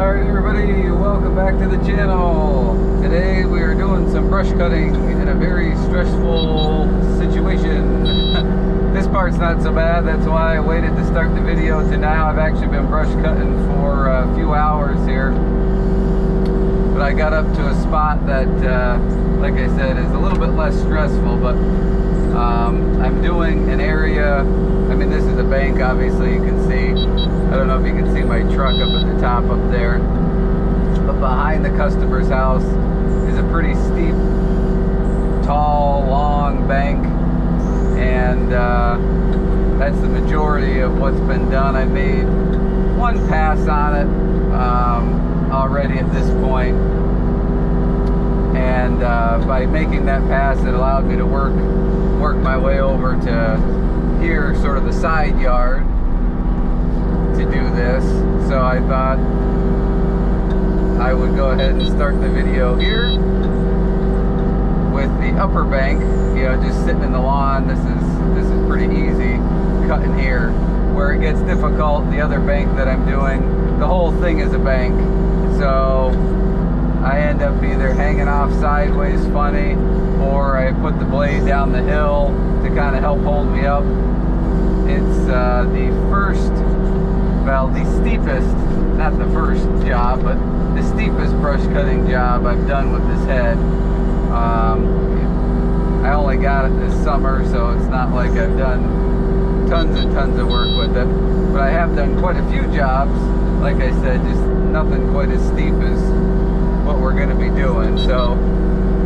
Alright everybody, welcome back to the channel. Today we are doing some brush cutting in a very stressful situation. This part's not so bad, that's why I waited to start the video to now. I've actually been brush cutting for a few hours here. But I got up to a spot that, like I said, is a little bit less stressful. But I'm doing an area, I mean this is a bank obviously, you can see. I don't know if you can see my truck up at the top up there. But behind the customer's house is a pretty steep, tall, long bank. And that's the majority of what's been done. I made one pass on it already at this point. And by making that pass, it allowed me to work my way over to here, sort of the side yard, to do this. So I thought I would go ahead and start the video here with the upper bank, you know, just sitting in the lawn. This is pretty easy cutting here. Where it gets difficult, the other bank that I'm doing, the whole thing is a bank. So I end up either hanging off sideways funny, or I put the blade down the hill to kind of help hold me up. It's the steepest, not the first job, but the steepest brush cutting job I've done with this head. I only got it this summer, so it's not like I've done tons and tons of work with it. But I have done quite a few jobs, like I said, just nothing quite as steep as what we're going to be doing. So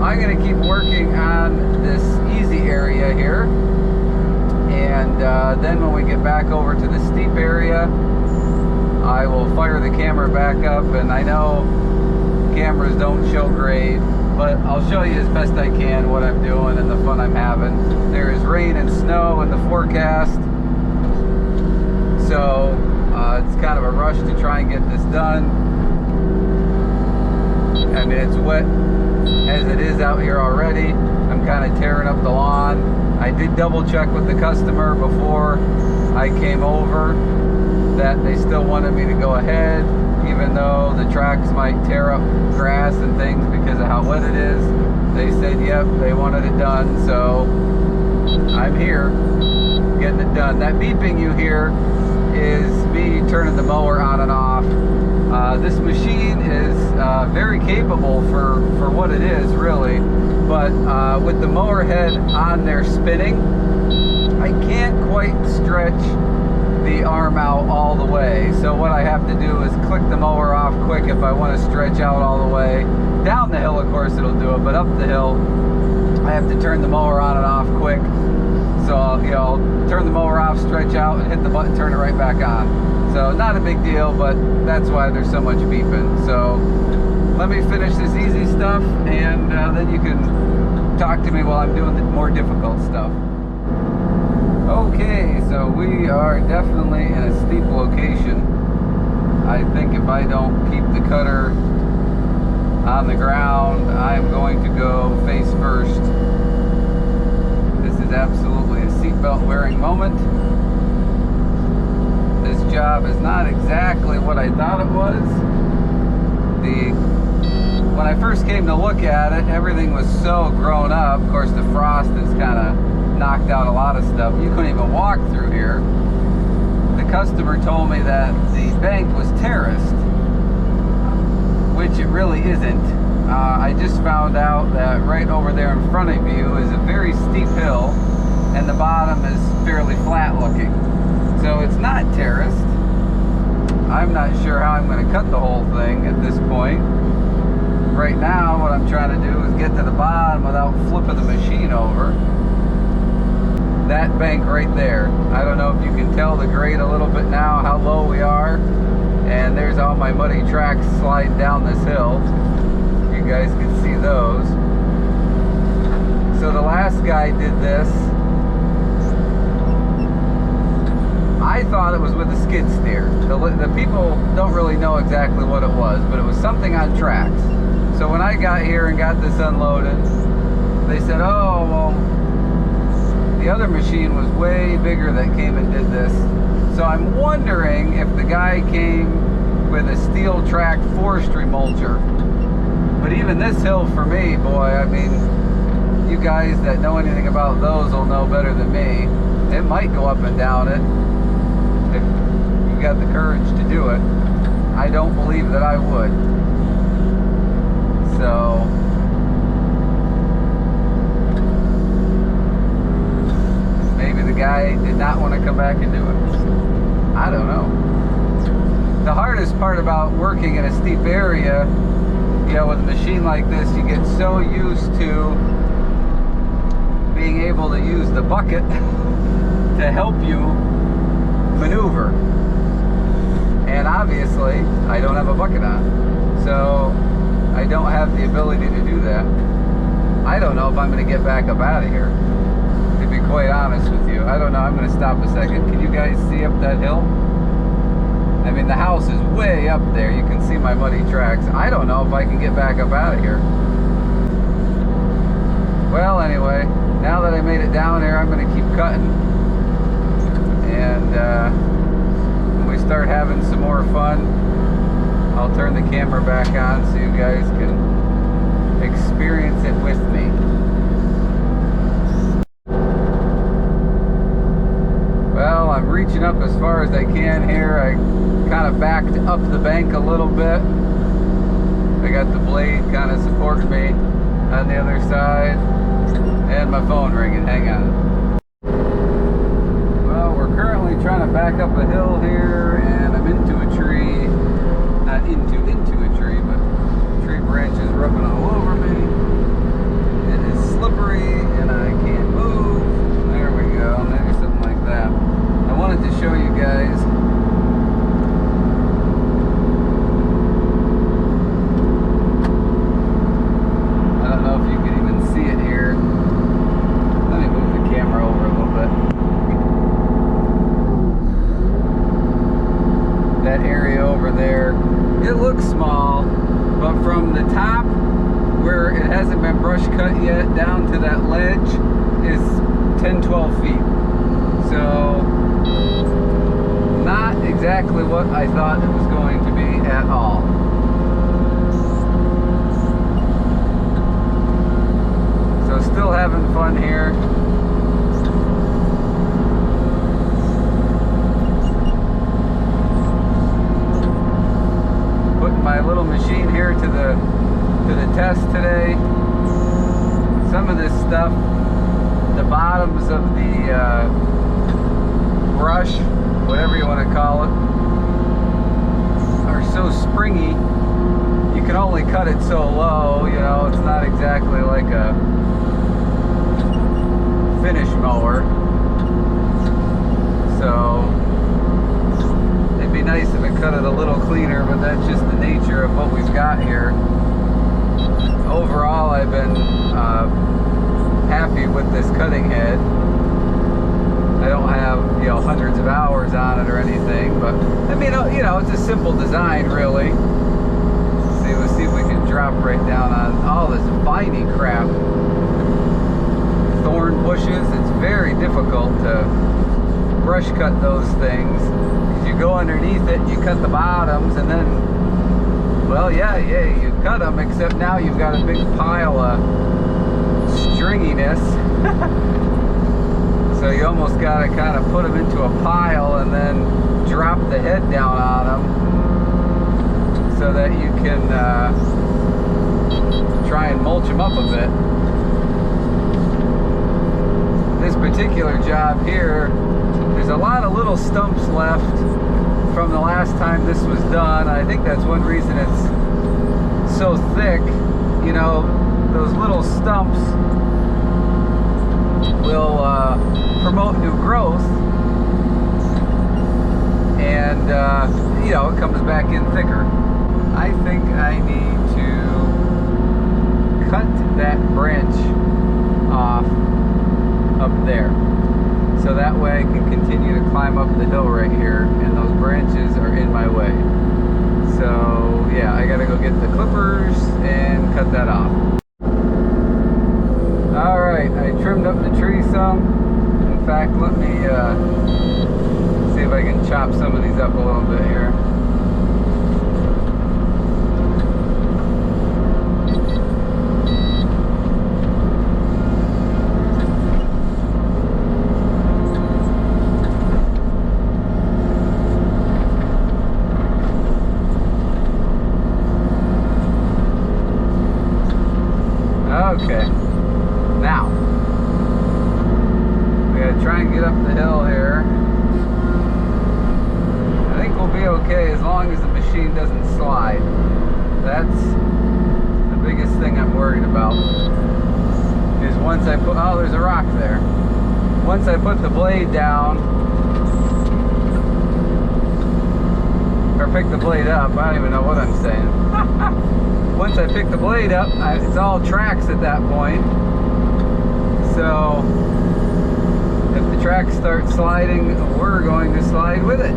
I'm going to keep working on this easy area here. And then when we get back over to the steep area, I will fire the camera back up. And I know cameras don't show great, but I'll show you as best I can what I'm doing and the fun I'm having. There is rain and snow in the forecast, so it's kind of a rush to try and get this done. I mean, it's wet as it is out here already. I'm kind of tearing up the lawn. I did double check with the customer before I came over that they still wanted me to go ahead, even though the tracks might tear up grass and things because of how wet it is. They said, yep, they wanted it done, so I'm here getting it done. That beeping you hear is me turning the mower on and off. This machine is very capable for what it is, really, but with the mower head on there spinning, I can't quite stretch the arm out all the way. So what I have to do is click the mower off quick if I want to stretch out all the way. Down the hill, of course, it'll do it, but up the hill, I have to turn the mower on and off quick. So I'll turn the mower off, stretch out, and hit the button, turn it right back on. So not a big deal, but that's why there's so much beeping. So let me finish this easy stuff, and then you can talk to me while I'm doing the more difficult stuff. Okay, so we are definitely in a steep location. I think if I don't keep the cutter on the ground, I'm going to go face first. This is absolutely a seatbelt wearing moment. This job is not exactly what I thought it was. When I first came to look at it, everything was so grown up. Of course, the frost has kind of knocked out a lot of stuff. You couldn't even walk through here. The customer told me that the bank was terraced, which it really isn't. I just found out that right over there in front of you is a very steep hill, and the bottom is fairly flat looking. So it's not terraced. I'm not sure how I'm going to cut the whole thing at this point. Right now, what I'm trying to do is get to the bottom without flipping the machine over. That bank right there. I don't know if you can tell the grade a little bit now, how low we are. And there's all my muddy tracks sliding down this hill. You guys can see those. So the last guy did this. I thought it was with a skid steer. The people don't really know exactly what it was, but it was something on tracks. So when I got here and got this unloaded, they said, oh, well, the other machine was way bigger that came and did this. So I'm wondering if the guy came with a steel track forestry mulcher. But even this hill for me, boy, I mean, you guys that know anything about those will know better than me. It might go up and down it if you got the courage to do it. I don't believe that I would. So maybe the guy did not want to come back and do it. I don't know. The hardest part about working in a steep area, you know, with a machine like this, you get so used to being able to use the bucket to help you maneuver. And obviously, I don't have a bucket on. So I don't have the ability to do that. I don't know if I'm going to get back up out of here, to be quite honest with you. I don't know. I'm going to stop a second. Can you guys see up that hill? I mean, the house is way up there. You can see my muddy tracks. I don't know if I can get back up out of here. Well, anyway, now that I made it down here, I'm going to keep cutting. And when we start having some more fun, I'll turn the camera back on so you guys can experience it with me. Well, I'm reaching up as far as I can here. I kind of backed up the bank a little bit. I got the blade kind of supporting me on the other side. And my phone ringing. Hang on. Well, we're currently trying to back up a hill here, and I'm into a tree. Not into a tree, but tree branches rubbing all over me. It is slippery, and I can't move. There we go. Maybe something like that. I wanted to show you guys that area over there. It looks small, but from the top where it hasn't been brush cut yet down to that ledge is 10-12 feet. So not exactly what I thought it was going to be at all. So still having fun here. My little machine here to the test today. Some of this stuff, the bottoms of the brush, whatever you want to call it, are so springy. You can only cut it so low, you know, it's not exactly like a finish mower. So it'd be nice if it cut it a little cleaner, but that's just the nature of what we've got here. Overall, I've been happy with this cutting head. I don't have, you know, hundreds of hours on it or anything, but I mean, you know, it's a simple design, really. Let's see if we can drop right down on all this viney crap. Thorn bushes, it's very difficult to brush cut those things. You go underneath it, you cut the bottoms, and then, well, yeah, you cut them, except now you've got a big pile of stringiness. So you almost got to kind of put them into a pile and then drop the head down on them so that you can try and mulch them up a bit. This particular job here, there's a lot of little stumps left from the last time this was done. I think that's one reason it's so thick. You know, those little stumps will promote new growth, and you know, it comes back in thicker. I think I need to cut that branch off up there, so that way I can continue to climb up the hill right here, and those branches are in my way. So yeah, I gotta go get the clippers and cut that off. Alright, I trimmed up the tree some. In fact, let me see if I can chop some of these up a little bit here. myself is once I put, oh, there's a rock there. Once I put the blade down, or pick the blade up, I don't even know what I'm saying. Once I pick the blade up, it's all tracks at that point. So if the tracks start sliding, we're going to slide with it.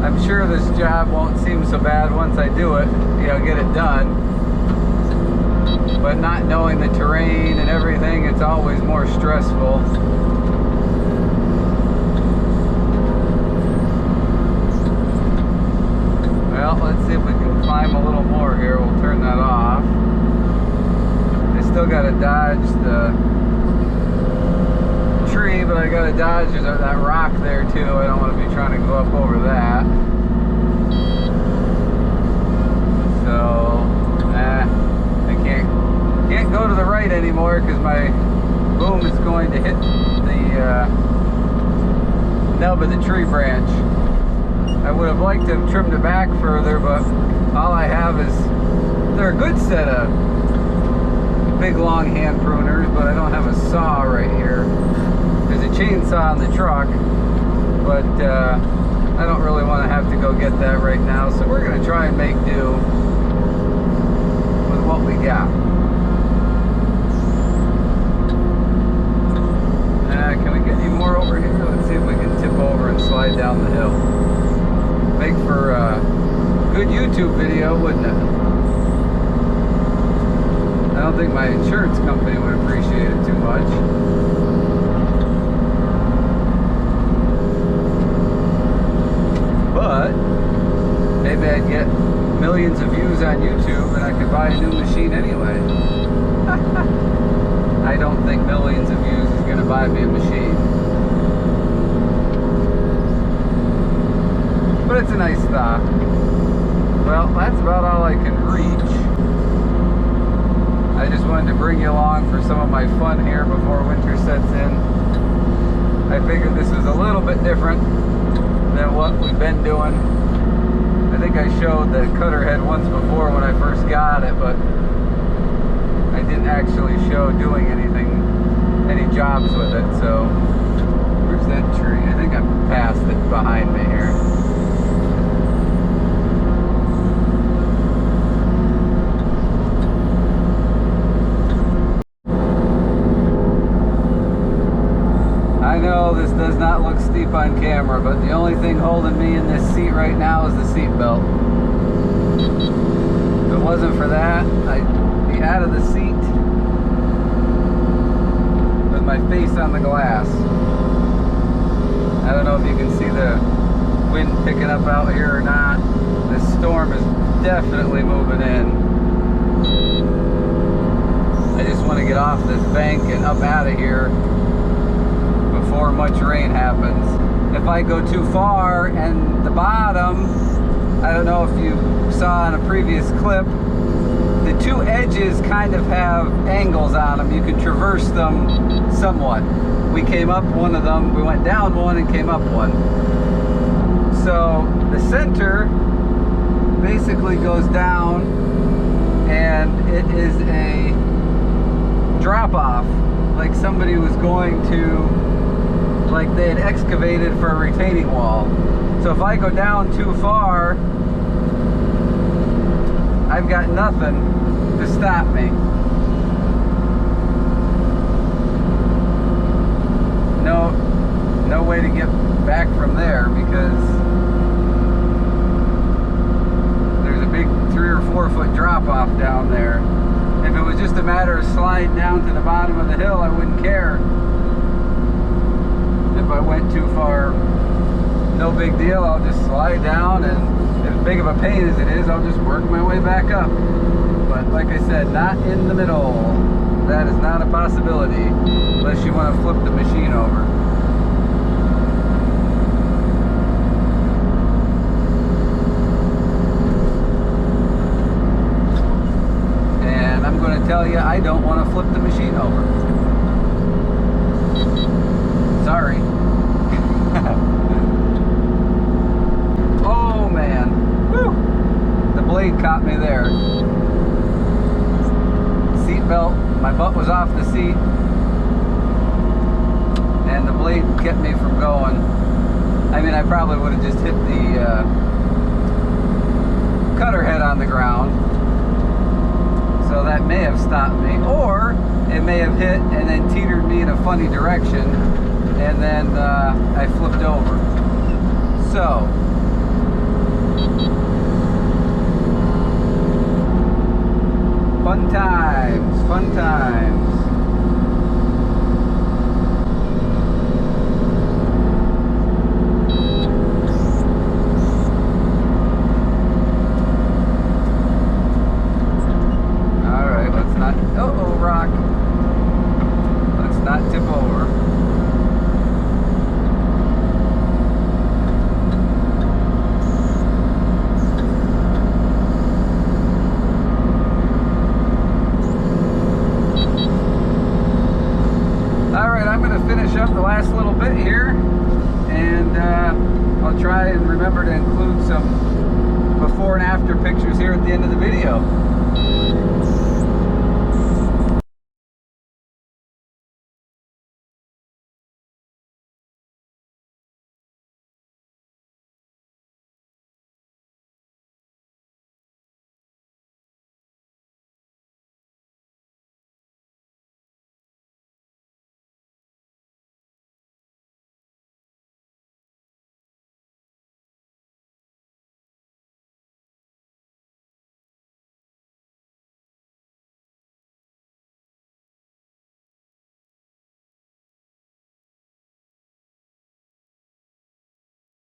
I'm sure this job won't seem so bad once I do it, you know, get it done. But not knowing the terrain and everything, it's always more stressful. Well, let's see if we can climb a little more here. We'll turn that off. I still got to dodge the tree, but I got to dodge that rock there too. I don't want to be trying to go up over that. So, I can't go to the right anymore because my boom is going to hit the nub of the tree branch. I would have liked to have trimmed it back further, but all I have is, they're a good set of big long hand pruners, but I don't have a saw right here. There's a chainsaw in the truck, but I don't really want to have to go get that right now, so we're going to try and make do with what we got. Can we get any more over here? Let's see if we can tip over and slide down the hill. Make for a good YouTube video, wouldn't it? I don't think my insurance company would appreciate it too much. But maybe I'd get millions of views on YouTube and I could buy a new machine anyway. I don't think millions of views is going to buy me a machine. But it's a nice thought. Well, that's about all I can reach. I just wanted to bring you along for some of my fun here before winter sets in. I figured this was a little bit different than what we've been doing. I think I showed the cutter head once before when I first got it, but I didn't actually show doing any jobs with it. So where's that tree? I think I'm past it behind me here. I know this does not look steep on camera, but the only thing holding me in this seat right now is the seat belt. If it wasn't for that, I'd be out of the seat with my face on the glass. I don't know if you can see the wind picking up out here or not. This storm is definitely moving in. I just want to get off this bank and up out of here before much rain happens. If I go too far and the bottom, I don't know if you saw in a previous clip, the two edges kind of have angles on them. You can traverse them somewhat. We came up one of them, we went down one and came up one. So the center basically goes down and it is a drop off, like somebody was going to, like they had excavated for a retaining wall. So if I go down too far, I've got nothing to stop me. No way to get back from there because there's a big 3 or 4 foot drop off down there. If it was just a matter of sliding down to the bottom of the hill, I wouldn't care. If I went too far, no big deal. I'll just slide down, and as big of a pain as it is, I'll just work my way back up. But like I said, not in the middle. That is not a possibility unless you want to flip the machine over. And I'm going to tell you, I don't want to flip the machine over. Sorry. kept me from going. I mean, I probably would have just hit the cutter head on the ground. So that may have stopped me. Or it may have hit and then teetered me in a funny direction. And then I flipped over. So, fun times, fun times. Rock. Let's not tip over. Alright, I'm going to finish up the last little bit here, and I'll try and remember to include some before and after pictures here at the end of the video.